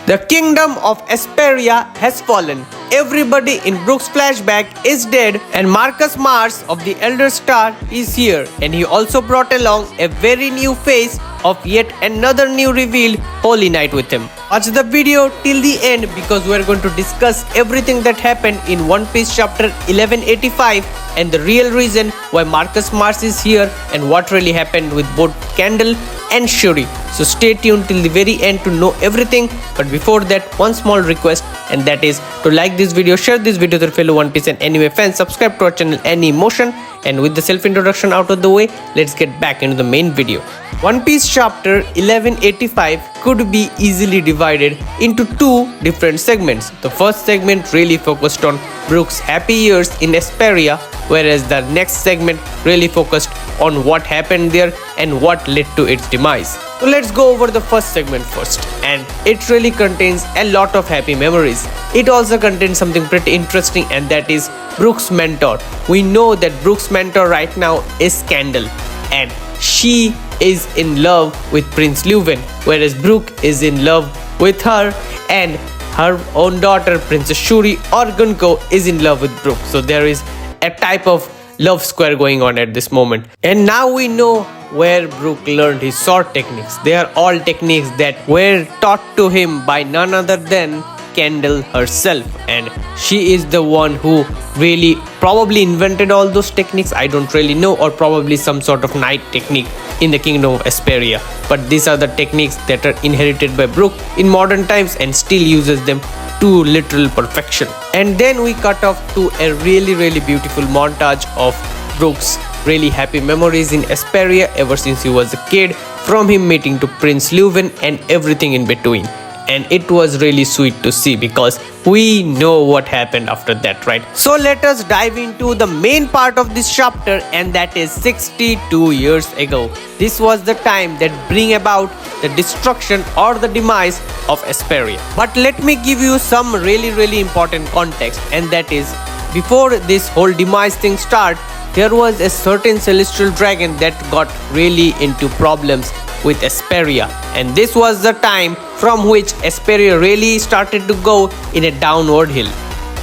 The kingdom of Esperia has fallen. Everybody in Brook's flashback is dead, and Marcus Mars of the Elder Star is here, and he also brought along a very new face of yet another new revealed Holy Knight with him. Watch the video till the end because we are going to discuss everything that happened in One Piece chapter 1185 and the real reason why Marcus Mars is here and what really happened with both Candle and Shuri. So stay tuned till the very end to know everything. But before that, one small request, and that is to like this video, share this video to fellow One Piece and anime fans, subscribe to our channel Anymotion. And with the self-introduction out of the way, let's get back into the main video. One Piece chapter 1185 could be easily divided into two different segments. The first segment really focused on Brook's happy years in Esperia, whereas the next segment really focused on what happened there and what led to its demise. So let's go over the first segment first, and it really contains a lot of happy memories. It also contains something pretty interesting, and that is Brook's mentor. We know that Brook's mentor right now is Candle, and she is in love with Prince Leuven, whereas Brook is in love with her, and her own daughter Princess Shuri or Gunko is in love with Brook. So there is a type of love square going on at this moment. And now we know where Brook learned his sword techniques. They are all techniques that were taught to him by none other than Candle herself, and she is the one who really probably invented all those techniques. I don't really know, or probably some sort of knight technique in the kingdom of Esperia, but these are the techniques that are inherited by Brook in modern times and still uses them to literal perfection. And then we cut off to a really beautiful montage of Brook's really happy memories in Esperia ever since he was a kid, from him meeting to Prince Leuven and everything in between. And it was really sweet to see because we know what happened after that, right? So let us dive into the main part of this chapter, and that is 62 years ago. This was the time that bring about the destruction or the demise of Esperia. But let me give you some really important context, and that is, before this whole demise thing start, there was a certain celestial dragon that got really into problems with Esperia, and this was the time from which Esperia really started to go in a downward hill.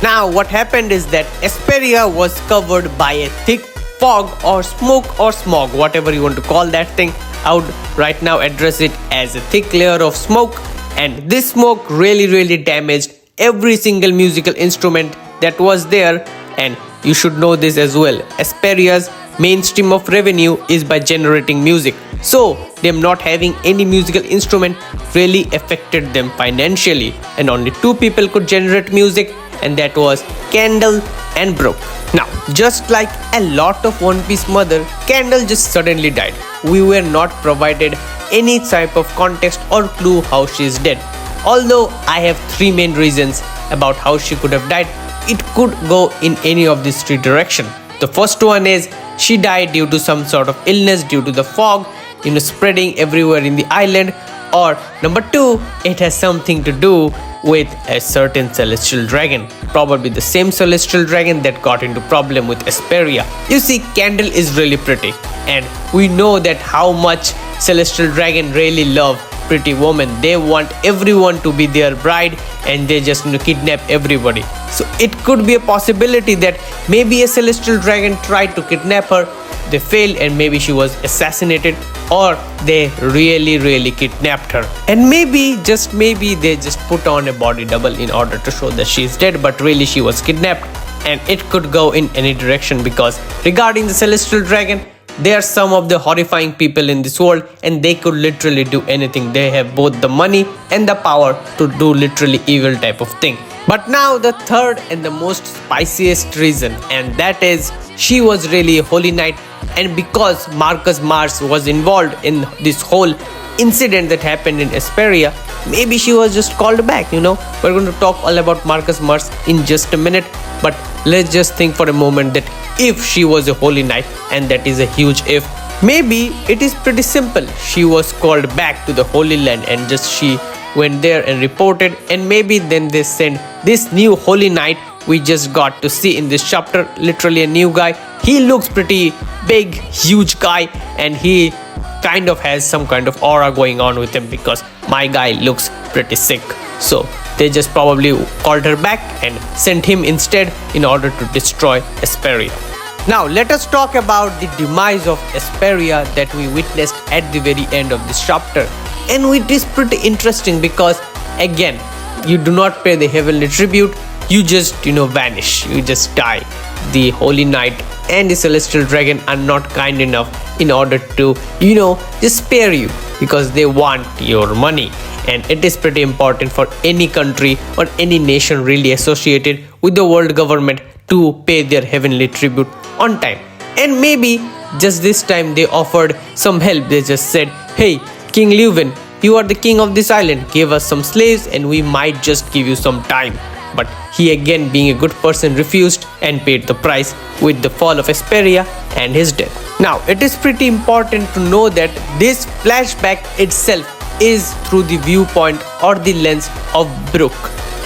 Now what happened is that Esperia was covered by a thick fog or smoke or smog, whatever you want to call that thing. I would right now address it as a thick layer of smoke, and this smoke really damaged every single musical instrument that was there. And you should know this as well, Esperia's main stream of revenue is by generating music. So them not having any musical instrument really affected them financially, and only two people could generate music, and that was Candle and Brook. Now, just like a lot of One Piece mother, Candle just suddenly died. We were not provided any type of context or clue how she is dead. Although I have three main reasons about how she could have died. It could go in any of these three directions. The first one is she died due to some sort of illness due to the fog, spreading everywhere in the island. Or number two, it has something to do with a certain celestial dragon, probably the same celestial dragon that got into problem with Esperia. You see, Candle is really pretty, and we know that how much celestial dragon really love pretty women. They want everyone to be their bride, and they just kidnap everybody. So it could be a possibility that maybe a celestial dragon tried to kidnap her, they failed, and maybe she was assassinated, or they really kidnapped her, and maybe just maybe they just put on a body double in order to show that she is dead, but really she was kidnapped. And it could go in any direction, because regarding the celestial dragon, they are some of the horrifying people in this world, and they could literally do anything. They have both the money and the power to do literally evil type of thing. But now the third and the most spiciest reason, and that is she was really a holy knight, and because Marcus Mars was involved in this whole incident that happened in Esperia, maybe she was just called back. We're going to talk all about Marcus Mars in just a minute, but let's just think for a moment that if she was a holy knight, and that is a huge if, maybe it is pretty simple. She was called back to the Holy Land, and just she went there and reported, and maybe then they sent this new holy knight we just got to see in this chapter, literally a new guy. He looks pretty big, huge guy, and he kind of has some kind of aura going on with him, because my guy looks pretty sick. So they just probably called her back and sent him instead in order to destroy Esperia. Now let us talk about the demise of Esperia that we witnessed at the very end of this chapter. And it is pretty interesting because again, you do not pay the heavenly tribute, you just vanish, you just die. The Holy Knight and the Celestial Dragon are not kind enough in order to just spare you because they want your money. And it is pretty important for any country or any nation really associated with the world government to pay their heavenly tribute on time. And maybe just this time they offered some help. They just said, hey, King Leuven, you are the king of this island, give us some slaves and we might just give you some time. But he, again being a good person, refused and paid the price with the fall of Esperia and his death. Now it is pretty important to know that this flashback itself is through the viewpoint or the lens of Brook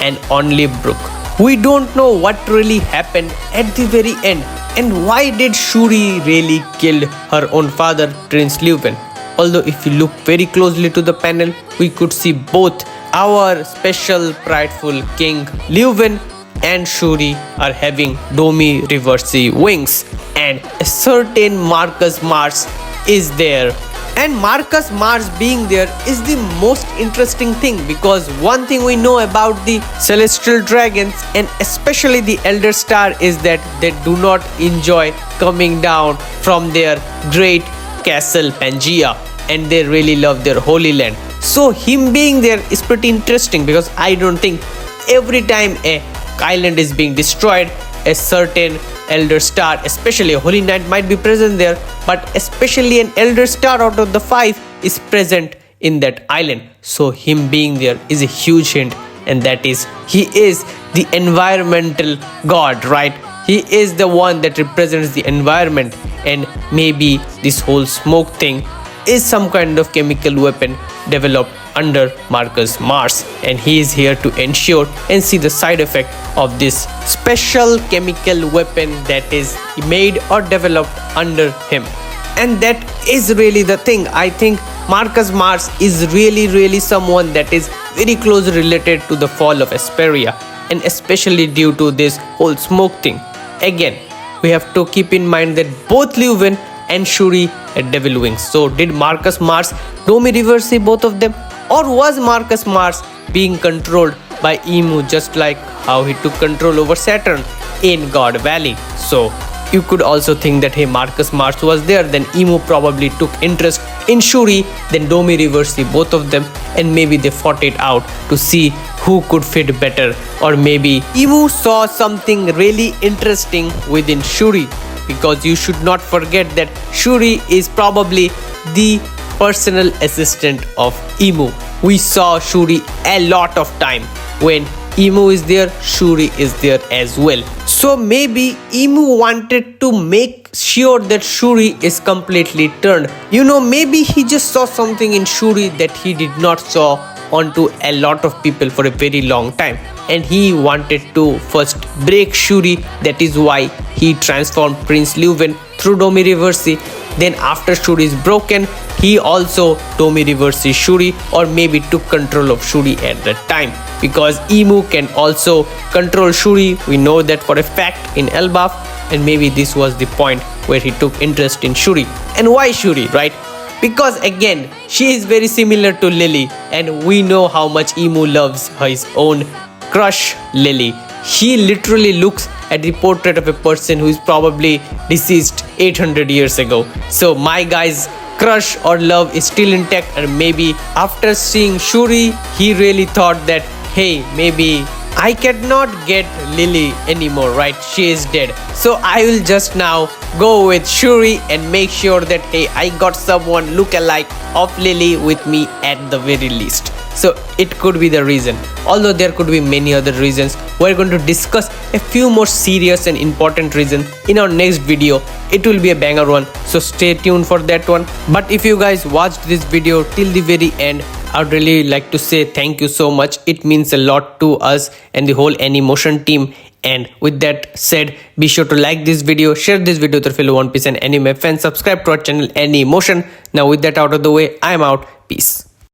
and only Brook. We don't know what really happened at the very end and why did Shuri really kill her own father, Prince Leuven. Although if you look very closely to the panel, we could see both our special prideful King Leuven and Shuri are having Domi Reversi wings, and a certain Marcus Mars is there. And Marcus Mars being there is the most interesting thing, because one thing we know about the Celestial Dragons and especially the Elder Star is that they do not enjoy coming down from their great castle Pangea, and they really love their Holy Land. So him being there is pretty interesting, because I don't think every time a island is being destroyed, a certain Elder Star, especially a Holy Knight, might be present there, but especially an Elder Star out of the 5 is present in that island. So him being there is a huge hint, and that is he is the environmental god, right? He is the one that represents the environment, and maybe this whole smoke thing is some kind of chemical weapon developed under Marcus Mars, and he is here to ensure and see the side effect of this special chemical weapon that is made or developed under him. And that is really the thing. I think Marcus Mars is really someone that is very closely related to the fall of Esperia, and especially due to this whole smoke thing. Again, we have to keep in mind that both Leuven and Shuri had devil wings. So did Marcus Mars Domi Reversi both of them, or was Marcus Mars being controlled by Emu, just like how he took control over Saturn in God Valley? So you could also think that hey, Marcus Mars was there, then Emu probably took interest in Shuri, then Domi Reversi both of them, and maybe they fought it out to see who could fit better. Or maybe Emu saw something really interesting within Shuri, because you should not forget that Shuri is probably the personal assistant of Emu. We saw Shuri a lot of time. When Emu is there, Shuri is there as well. So maybe Emu wanted to make sure that Shuri is completely turned. Maybe he just saw something in Shuri that he did not saw onto a lot of people for a very long time, and he wanted to first break Shuri. That is why he transformed Prince Leuven through Domi Reversi. Then after Shuri is broken, he also Domi Reversi Shuri, or maybe took control of Shuri at that time, because Emu can also control Shuri. We know that for a fact in Elbaf, and maybe this was the point where he took interest in Shuri. And why Shuri, right? Because again, she is very similar to Lily, and we know how much Emu loves his own crush, Lily. She literally looks at the portrait of a person who is probably deceased 800 years ago. So my guy's crush or love is still intact, and maybe after seeing Shuri, he really thought that hey, maybe I cannot get Lily anymore, right? She is dead. So I will just now go with Shuri and make sure that hey, I got someone look-alike of Lily with me at the very least. So it could be the reason, although there could be many other reasons. We're going to discuss a few more serious and important reasons in our next video. It will be a banger one, so stay tuned for that one. But if you guys watched this video till the very end, I would really like to say thank you so much. It means a lot to us and the whole Anymotion team. And with that said, be sure to like this video, share this video with your fellow One Piece and anime fans, subscribe to our channel Anymotion. Now with that out of the way, I am out. Peace.